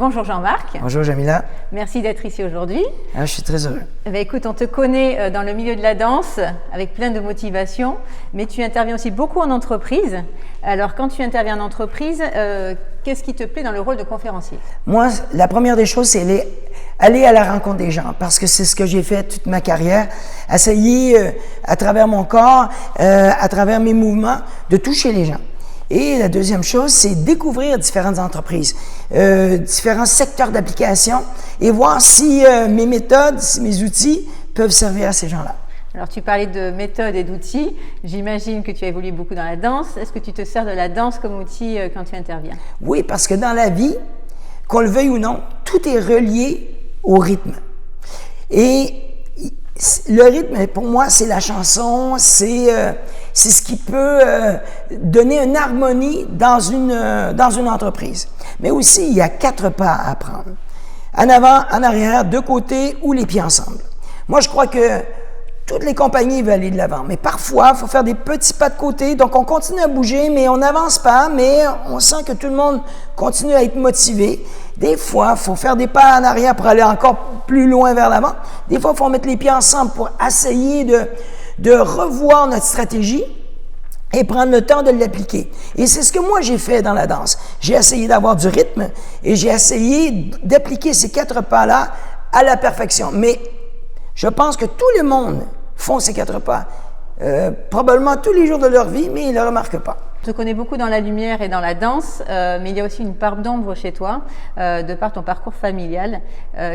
Bonjour Jean-Marc. Bonjour Jamila. Merci d'être ici aujourd'hui. Je suis très heureux. Écoute, on te connaît dans le milieu de la danse avec plein de motivation, mais tu interviens aussi beaucoup en entreprise. Alors quand tu interviens en entreprise, qu'est-ce qui te plaît dans le rôle de conférencier? Moi, la première des choses, c'est aller à la rencontre des gens, parce que c'est ce que j'ai fait toute ma carrière. Essayer, à travers mon corps, à travers mes mouvements, de toucher les gens. Et la deuxième chose, c'est découvrir différentes entreprises, différents secteurs d'application et voir si mes méthodes, si mes outils peuvent servir à ces gens-là. Alors, tu parlais de méthodes et d'outils. J'imagine que tu as évolué beaucoup dans la danse. Est-ce que tu te sers de la danse comme outil quand tu interviens? Oui, parce que dans la vie, qu'on le veuille ou non, tout est relié au rythme. Et le rythme, pour moi, c'est la chanson, c'est ce qui peut donner une harmonie dans une entreprise. Mais aussi, il y a 4 pas à prendre. En avant, en arrière, de côté ou les pieds ensemble. Moi, je crois que toutes les compagnies veulent aller de l'avant, mais parfois, il faut faire des petits pas de côté. Donc, on continue à bouger, mais on n'avance pas, mais on sent que tout le monde continue à être motivé. Des fois, il faut faire des pas en arrière pour aller encore plus loin vers l'avant. Des fois, il faut mettre les pieds ensemble pour essayer de revoir notre stratégie et prendre le temps de l'appliquer. Et c'est ce que moi, j'ai fait dans la danse. J'ai essayé d'avoir du rythme et j'ai essayé d'appliquer ces 4 pas-là à la perfection. Mais je pense que tout le monde font ces 4 pas, probablement tous les jours de leur vie, mais ils ne le remarquent pas. Je te connais beaucoup dans la lumière et dans la danse, mais il y a aussi une part d'ombre chez toi, de par ton parcours familial,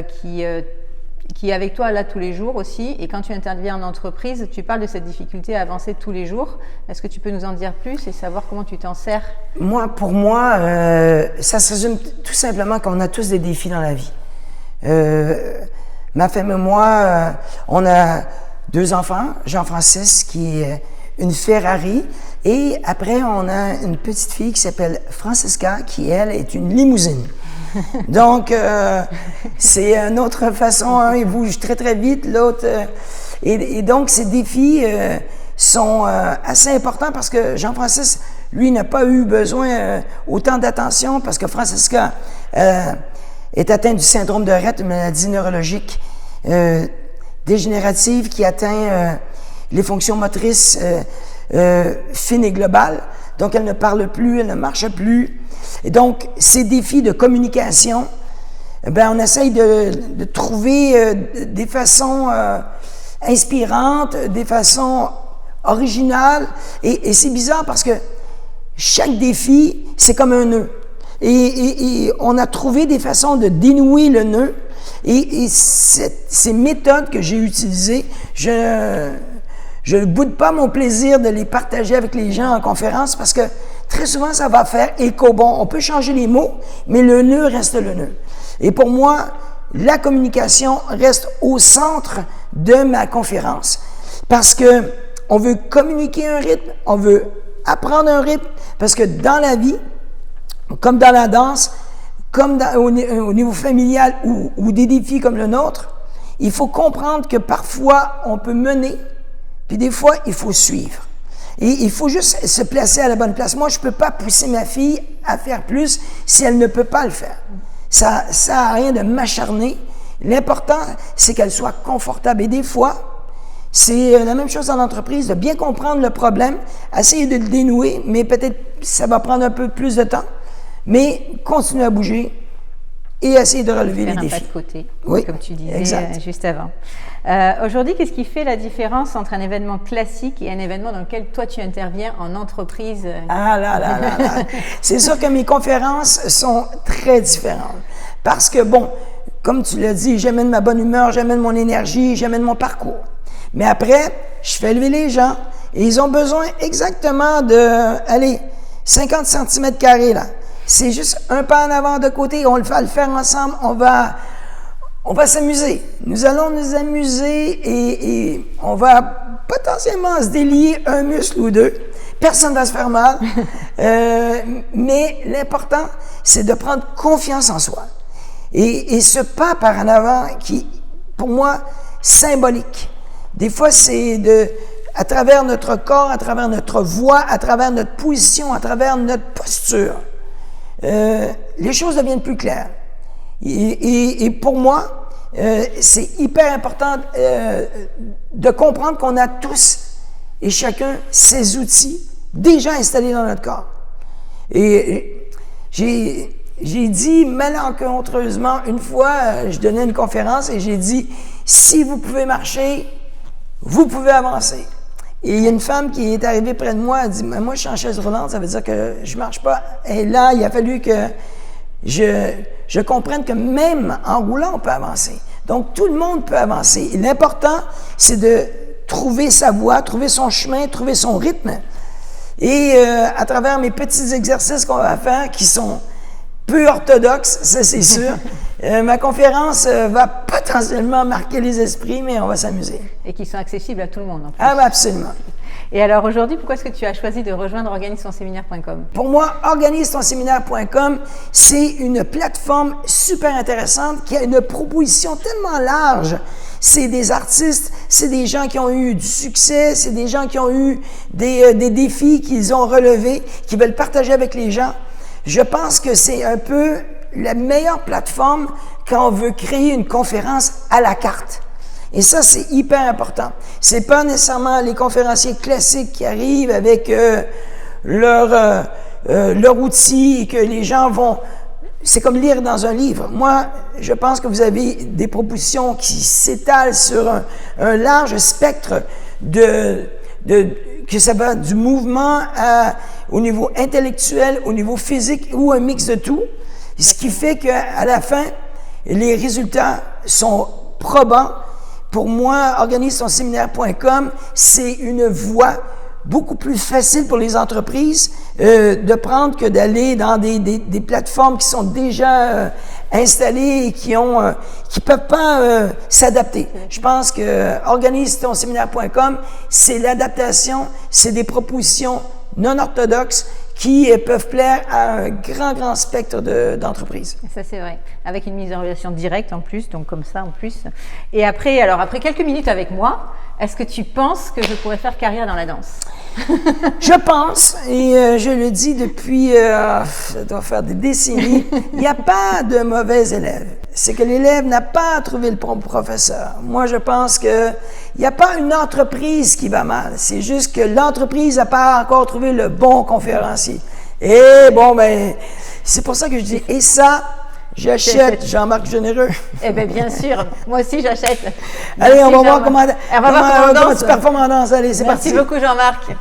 qui est avec toi là tous les jours aussi. Et quand tu interviens en entreprise, tu parles de cette difficulté à avancer tous les jours. Est-ce que tu peux nous en dire plus et savoir comment tu t'en sers? Pour moi, ça se résume tout simplement qu'on a tous des défis dans la vie. Ma femme et moi, on a 2 enfants, Jean-Francis qui est une Ferrari, et après on a une petite fille qui s'appelle Francisca qui, elle, est une limousine. Donc, c'est une autre façon, un il bouge très très vite, l'autre... et donc, ces défis sont assez importants parce que Jean-Francis, lui, n'a pas eu besoin autant d'attention parce que Francisca est atteinte du syndrome de Rett, une maladie neurologique dégénérative qui atteint les fonctions motrices fines et globales. Donc, elle ne parle plus, elle ne marche plus. Et donc, ces défis de communication, on essaye de trouver des façons inspirantes, des façons originales. Et c'est bizarre parce que chaque défi, c'est comme un nœud. Et on a trouvé des façons de dénouer le nœud. Et ces méthodes que j'ai utilisées, je ne boude pas mon plaisir de les partager avec les gens en conférence parce que très souvent, ça va faire écho. Bon, on peut changer les mots, mais le nœud reste le nœud. Et pour moi, la communication reste au centre de ma conférence parce que on veut communiquer un rythme, on veut apprendre un rythme parce que dans la vie, comme dans la danse, comme au niveau familial ou des défis comme le nôtre, il faut comprendre que parfois, on peut mener, puis des fois, il faut suivre. Et il faut juste se placer à la bonne place. Moi, je ne peux pas pousser ma fille à faire plus si elle ne peut pas le faire. Ça n'a rien de m'acharner. L'important, c'est qu'elle soit confortable. Et des fois, c'est la même chose en entreprise, de bien comprendre le problème, essayer de le dénouer, mais peut-être ça va prendre un peu plus de temps. Mais continuer à bouger et essayer de relever les défis. Faire un pas de côté, oui, comme tu disais exact. Juste avant. Aujourd'hui, qu'est-ce qui fait la différence entre un événement classique et un événement dans lequel toi tu interviens en entreprise? Ah là là là là! C'est sûr que mes conférences sont très différentes. Parce que, bon, comme tu l'as dit, j'amène ma bonne humeur, j'amène mon énergie, j'amène mon parcours. Mais après, je fais lever les gens et ils ont besoin exactement de, 50 cm² là. C'est juste un pas en avant de côté, on va le faire ensemble, on va s'amuser. Nous allons nous amuser et on va potentiellement se délier un muscle ou 2. Personne ne va se faire mal. Mais l'important, c'est de prendre confiance en soi. Et ce pas par en avant qui, pour moi, symbolique. Des fois, c'est à travers notre corps, à travers notre voix, à travers notre position, à travers notre posture. Les choses deviennent plus claires. Et pour moi, c'est hyper important de comprendre qu'on a tous et chacun ces outils déjà installés dans notre corps. Et j'ai dit malencontreusement, une fois, je donnais une conférence et j'ai dit, si vous pouvez marcher, vous pouvez avancer. Et il y a une femme qui est arrivée près de moi, elle dit, moi je suis en chaise roulante, ça veut dire que je marche pas. Et là, il a fallu que je comprenne que même en roulant, on peut avancer. Donc, tout le monde peut avancer. Et l'important, c'est de trouver sa voie, trouver son chemin, trouver son rythme. Et à travers mes petits exercices qu'on va faire, qui sont peu orthodoxes, ça c'est sûr, ma conférence va potentiellement marquer les esprits, mais on va s'amuser. Et qui sont accessibles à tout le monde, en plus. Ah, ben absolument. Et alors aujourd'hui, pourquoi est-ce que tu as choisi de rejoindre organise-ton-séminaire.com? Pour moi, organise-ton-séminaire.com, c'est une plateforme super intéressante qui a une proposition tellement large. C'est des artistes, c'est des gens qui ont eu du succès, c'est des gens qui ont eu des défis qu'ils ont relevés, qui veulent partager avec les gens. Je pense que c'est un peu la meilleure plateforme quand on veut créer une conférence à la carte. Et ça, c'est hyper important. C'est pas nécessairement les conférenciers classiques qui arrivent avec leur outil et que les gens vont... C'est comme lire dans un livre. Moi, je pense que vous avez des propositions qui s'étalent sur un large spectre que ça va du mouvement au niveau intellectuel, au niveau physique ou un mix de tout. Ce qui fait qu'à la fin, les résultats sont probants. Pour moi, organise-ton-séminaire.com, c'est une voie beaucoup plus facile pour les entreprises de prendre que d'aller dans des plateformes qui sont déjà installées et qui peuvent pas s'adapter. Je pense que organise-ton-séminaire.com, c'est l'adaptation, c'est des propositions non orthodoxes qui peuvent plaire à un grand spectre d'entreprises. Ça, c'est vrai. Avec une mise en relation directe en plus, donc comme ça en plus. Et après quelques minutes avec moi, est-ce que tu penses que je pourrais faire carrière dans la danse? Je pense, et je le dis depuis, ça doit faire des décennies, il n'y a pas de mauvais élèves. C'est que l'élève n'a pas trouvé le bon professeur. Moi, je pense que il n'y a pas une entreprise qui va mal. C'est juste que l'entreprise n'a pas encore trouvé le bon conférencier. Et bon, ben, c'est pour ça que je dis, et ça, j'achète Jean-Marc Généreux. Eh bien, bien sûr. Moi aussi, j'achète. Allez, on va voir comment tu performes performes en danse. Allez, c'est parti. Merci beaucoup, Jean-Marc.